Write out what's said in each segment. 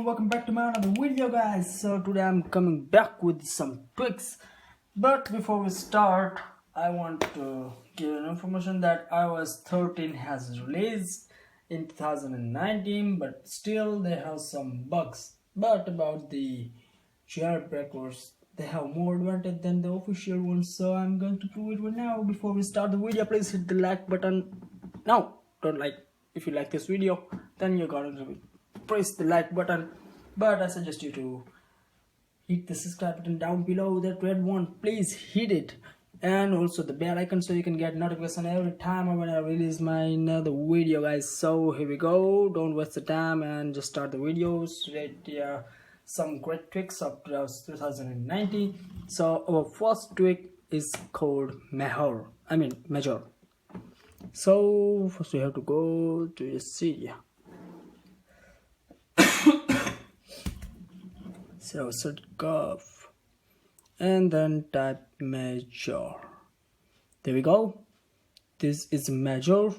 and welcome back to my another video, guys. So today I'm coming back with some tweaks, but before we start I want to give an information that iOS 13 has released in 2019, but still they have some bugs. But about the jailbreakers, they have more advantage than the official ones, so I'm going to prove it right now. Before we start the video, please hit the like button. No, don't like. If you like this video, then you're going to press the like button, but I suggest you to hit the subscribe button down below, that red one. Please hit it, and also the bell icon so you can get notification every time when I release my another video, guys. So here we go. Don't waste the time and just start the videos. Right, some great tweaks of 2019. So our first tweak is called Mejor. Mejor. So first we have to go to the cydia. So search curve and then type Mejor. There we go. This is Mejor.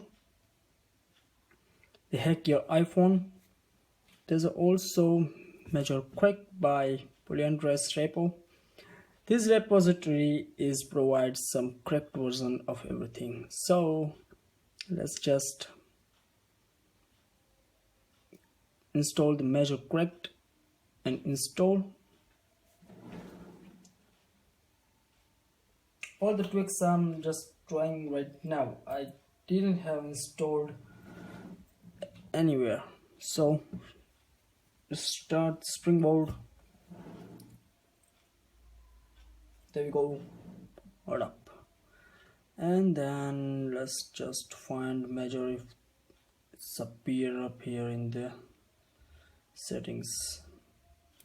They hack your iPhone. There's also Mejor Crack by Polyandrous repo. This repository provides some cracked version of everything. So let's just install the Mejor Cracked and install. All the tweaks I'm just trying right now, I didn't have installed anywhere. So start Springboard. There we go. Hold up, and then let's just find Mejor if it's appear up here in the settings.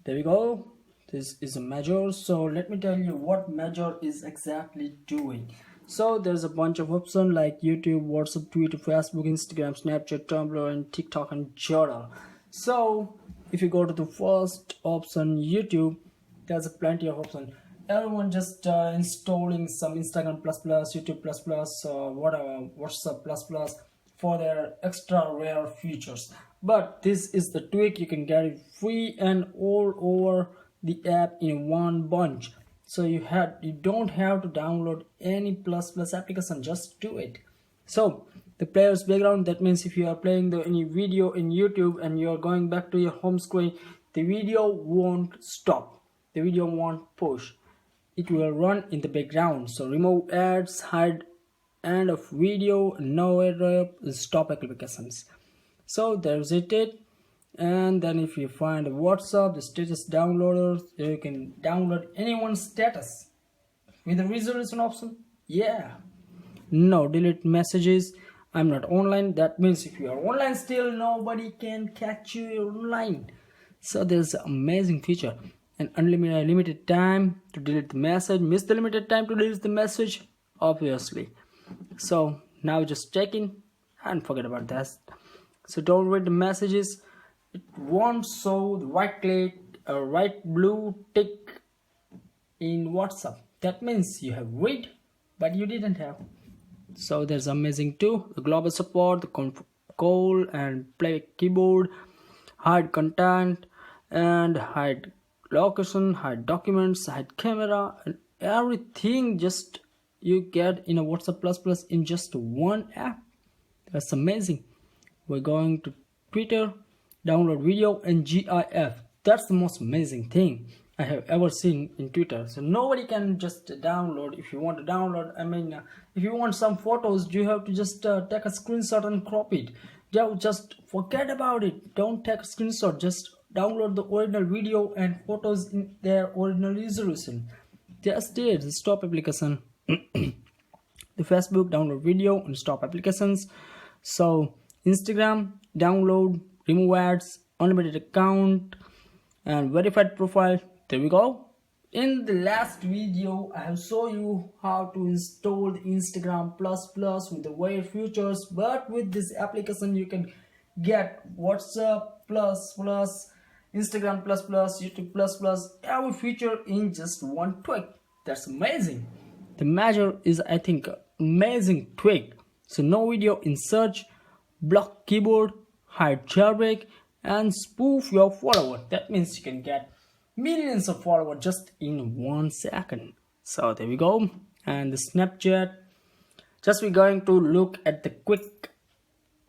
There we go. This is a Mejor. So let me tell you what Mejor is exactly doing. So there's a bunch of options like YouTube, WhatsApp, Twitter, Facebook, Instagram, Snapchat, Tumblr, and TikTok, and Jodel. So if you go to the first option, YouTube, there's plenty of options. Everyone just installing some Instagram plus plus, YouTube plus plus, whatever, WhatsApp plus plus for their extra rare features. But this is the tweak. You can get it free and all over the app in one bunch. So you don't have to download any plus plus application, just do it. So the player's background, that means if you are playing any video in YouTube and you are going back to your home screen, the video won't stop, the video won't push, it will run in the background. So remove ads, hide end of video, no ad, stop applications. So there's it. And then if you find WhatsApp, the status downloader, you can download anyone's status with the resolution option. Yeah, no delete messages, I'm not online. That means if you are online still, nobody can catch you online. So there's an amazing feature. And unlimited time to delete the message. Miss the limited time to delete the message, obviously. So now just check in and forget about that. So don't read the messages. It won't show the right click or right blue tick in WhatsApp. That means you have read, but you didn't have. So there's amazing too. The global support, the call and play keyboard, hide content and hide location, hide documents, hide camera, and everything just you get in a WhatsApp plus plus in just one app. That's amazing. We're going to Twitter, download video and GIF. That's the most amazing thing I have ever seen in Twitter. So nobody can just download. If you want to download, if you want some photos, you have to just take a screenshot and crop it. Just forget about it. Don't take a screenshot. Just download the original video and photos in their original resolution. Just it. Stop application. The Facebook, download video and stop applications. So Instagram, download, remove ads, unlimited account, and verified profile. There we go. In the last video, I have shown you how to install the Instagram plus plus with the weird features, but with this application you can get WhatsApp plus plus, Instagram plus plus, YouTube plus plus, every feature in just one tweak. That's amazing. The Mejor is, I think, amazing tweak. So no video in search, block keyboard, hide jailbreak, and spoof your follower. That means you can get millions of followers just in 1 second. So there we go. And the Snapchat, just we're going to look at the quick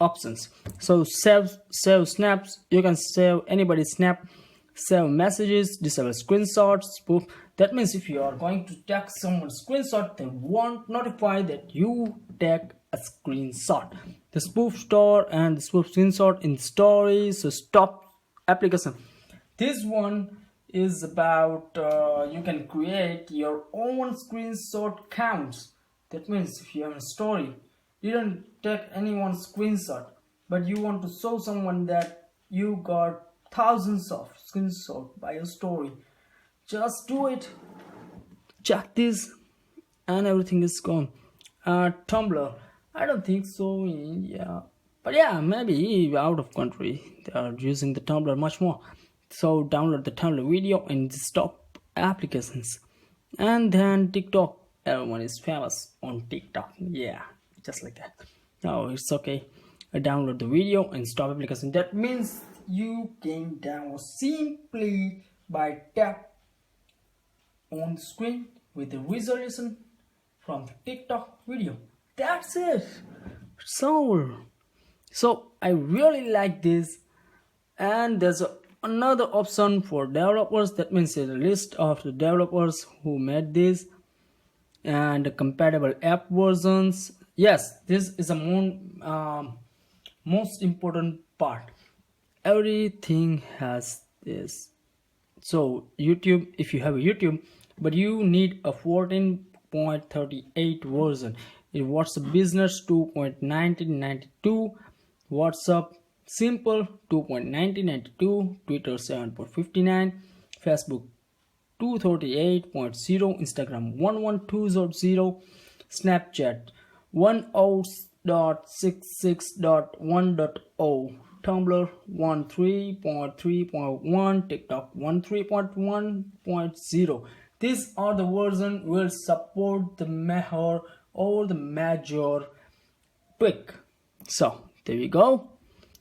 options. So save snaps, you can save anybody's snap, save messages, disable screenshots, spoof. That means if you are going to take someone's screenshot, they won't notify that you take a screenshot. The spoof store and the spoof screenshot in stories. So stop application. This one is about you can create your own screenshot counts. That means if you have a story, you don't take anyone's screenshot, but you want to show someone that you got thousands of screenshots by your story, just do it. Check this and everything is gone. Tumblr, I don't think so in India, but yeah, maybe out of country they are using the Tumblr much more. So download the Tumblr video and stop applications. And then TikTok, everyone is famous on TikTok, yeah, just like that. No, it's okay. I download the video and stop application. That means you can download simply by tap on the screen with the resolution from the TikTok video. That's it. So I really like this. And there's another option for developers. That means a list of the developers who made this and the compatible app versions. Yes, this is a most important part. Everything has this. So YouTube, if you have a YouTube but you need a 14.38 version, in WhatsApp Business 2.1992, WhatsApp Simple 2.1992, Twitter 7.59, Facebook 238.0, Instagram 112.0, Snapchat 10.66.1.0, Tumblr 13.3.1, TikTok 13.1.0. These are the version will support the Mejor or the Major tweak. So there we go.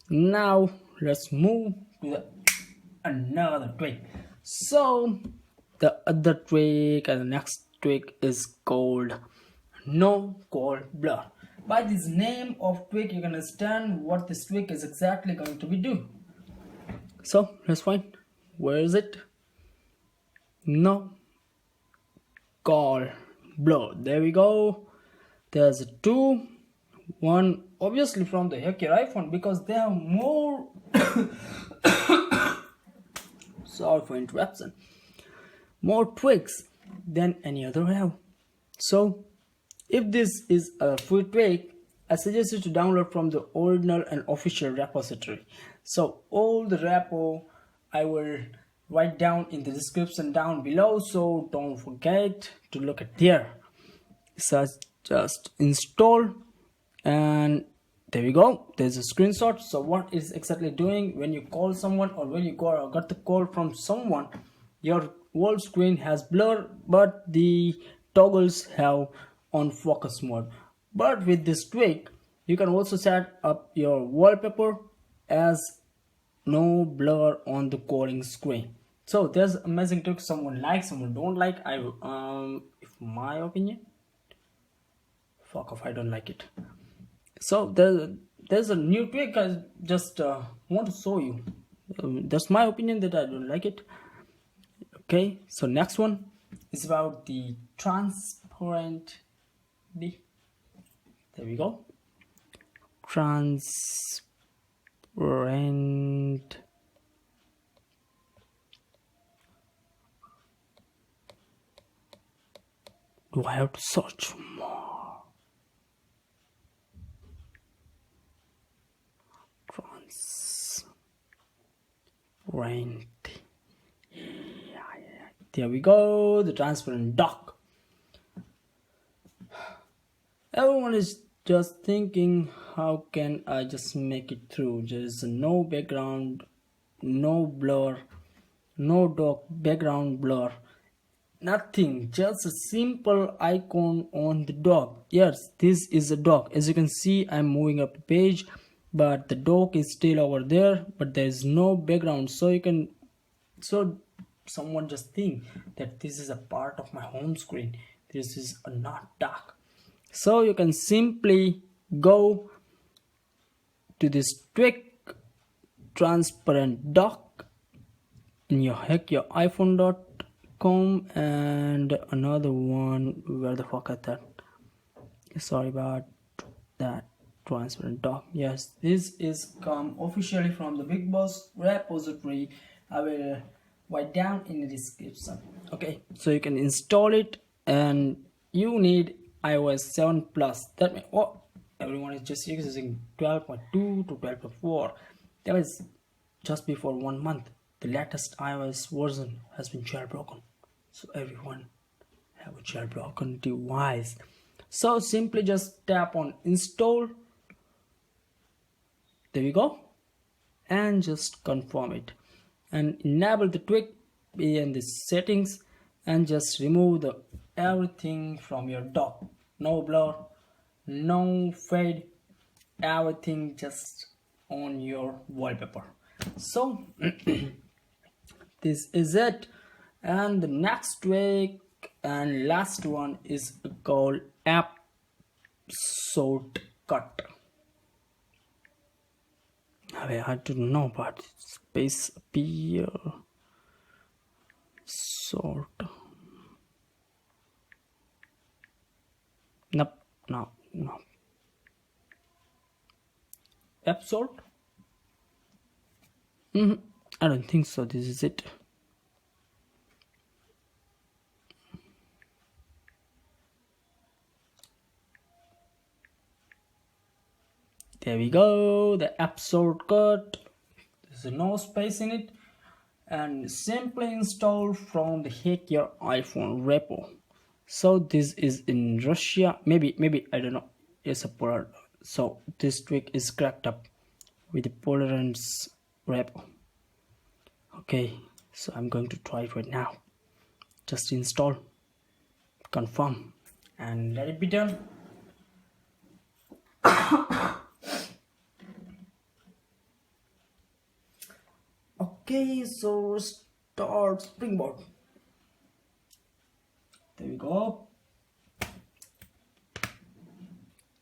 Now let's move to another tweak. So the other tweak and the next tweak is called NoCallBlur. By this name of tweak, you can understand what this tweak is exactly going to be doing. So let's find where is it. NoCallBlur. There we go. There's two. One obviously from the hack your iPhone because they have more. Sorry for interruption. More tweaks than any other have. So if this is a free tweak, I suggest you to download from the original and official repository. So all the repo I will write down in the description down below, so don't forget to look at there. So just install, and there we go. There's a screenshot. So what is exactly doing when you call someone or when you got the call from someone, your whole screen has blur, but the toggles have on focus mode. But with this tweak, you can also set up your wallpaper as no blur on the calling screen. So there's amazing trick. Someone likes, someone don't like. If my opinion, fuck off, I don't like it. So there's a new tweak I just want to show you. That's my opinion that I don't like it. Okay, so next one is about the transparent. There we go. Transparent. Do I have to search more? Transparent. There we go. The TransparentDock. Everyone is just thinking, how can I just make it through? There's no background, no blur, no dock background blur, nothing, just a simple icon on the dock. Yes, this is a dock. As you can see, I'm moving up the page, but the dock is still over there, but there is no background. So you can, so someone just think that this is a part of my home screen, this is not dark. So you can simply go to this trick TransparentDock in your iPhone.com, and another one, where the fuck is that? Sorry about that. TransparentDock. Yes, this is come officially from the Big Boss repository. I will write down in the description. Okay, so you can install it, and you need iOS 7 plus. That means, oh, everyone is just using 12.2 to 12.4. That was just before 1 month. The latest iOS version has been jailbroken, so everyone have a jailbroken device. So simply just tap on install. There we go, and just confirm it, and enable the tweak in the settings, and just remove the everything from your dock. No blur, no fade, everything just on your wallpaper. So this is it, and the next tweak and last one is called AppSortcut. I don't know, but space appear sort. Nope, no. AppSort? I don't think so. This is it. There we go, the AppSortcut. There's no space in it, and simply install from the Your iPhone repo. So this is in Russia, maybe I don't know. It's a polar. So this trick is cracked up with the Polarance repo. Okay, so I'm going to try it right now. Just install, confirm, and let it be done. Okay, so start Springboard. There we go.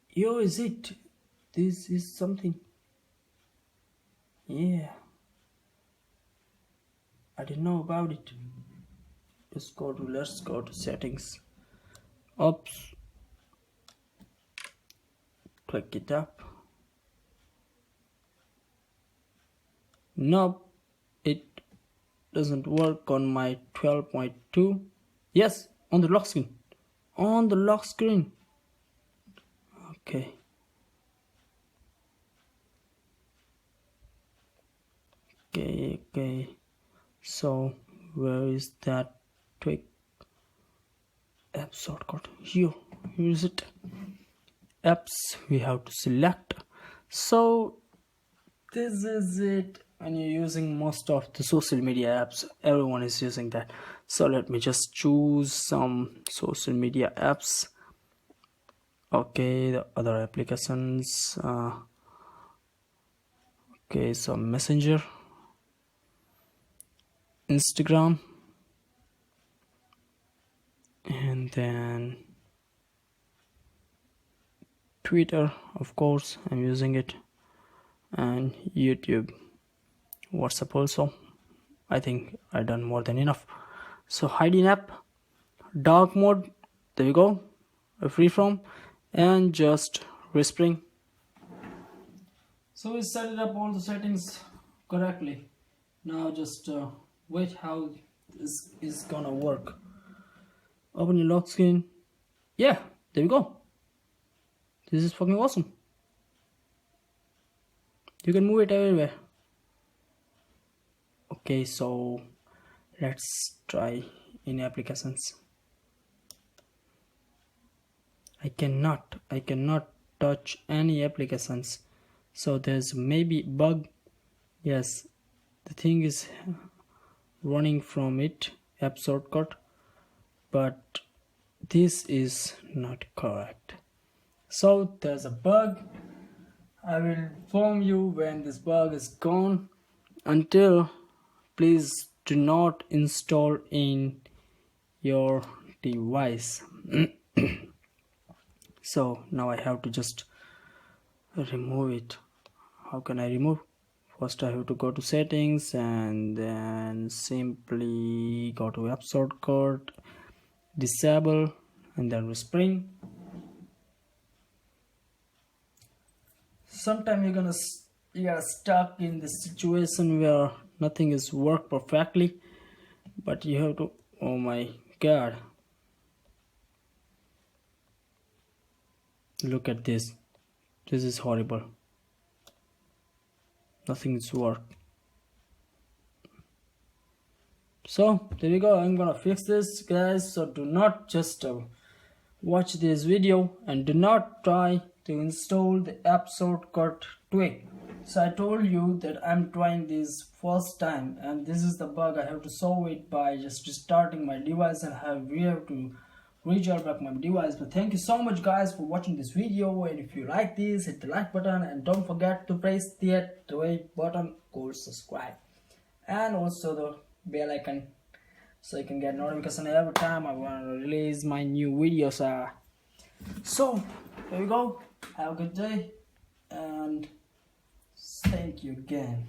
Here is it. This is something. Yeah, I didn't know about it. Let's go to settings. Oops. Click it up. Nope. It doesn't work on my 12.2. Yes, on the lock screen. On the lock screen. Okay. Okay. So where is that tweak? AppSortcut. Here is it. Apps we have to select. So this is it. When you're using most of the social media apps, everyone is using that. So let me just choose some social media apps. Okay, the other applications. Okay, so Messenger, Instagram, and then Twitter, of course, I'm using it, and YouTube. WhatsApp also. I think I've done more than enough. So hiding app, dark mode, there we go, freeform, and just whispering. So we set it up all the settings correctly. Now just wait how this is gonna work. Open your lock screen. Yeah, there we go. This is fucking awesome. You can move it everywhere. Okay, so let's try in applications. I cannot touch any applications, so there's maybe bug. Yes, the thing is running from it, AppSortcut, but this is not correct. So there's a bug. I will inform you when this bug is gone. Until, please do not install in your device. So now I have to just remove it. How can I remove? First I have to go to settings and then simply go to AppSortcut, disable, and then respring. Sometimes you are stuck in this situation where nothing is work perfectly, but you have to, oh my god, look at this. This is horrible. Nothing is work. So there you go. I'm gonna fix this, guys. So do not just watch this video and do not try to install the AppSortcut tweak. So I told you that I'm trying this first time, and this is the bug. I have to solve it by just restarting my device, and we have to jailbreak my device. But thank you so much, guys, for watching this video. And if you like this, hit the like button and don't forget to press the red button called subscribe, and also the bell icon so you can get notification every time I want to release my new videos. So there we go. Have a good day and thank you again.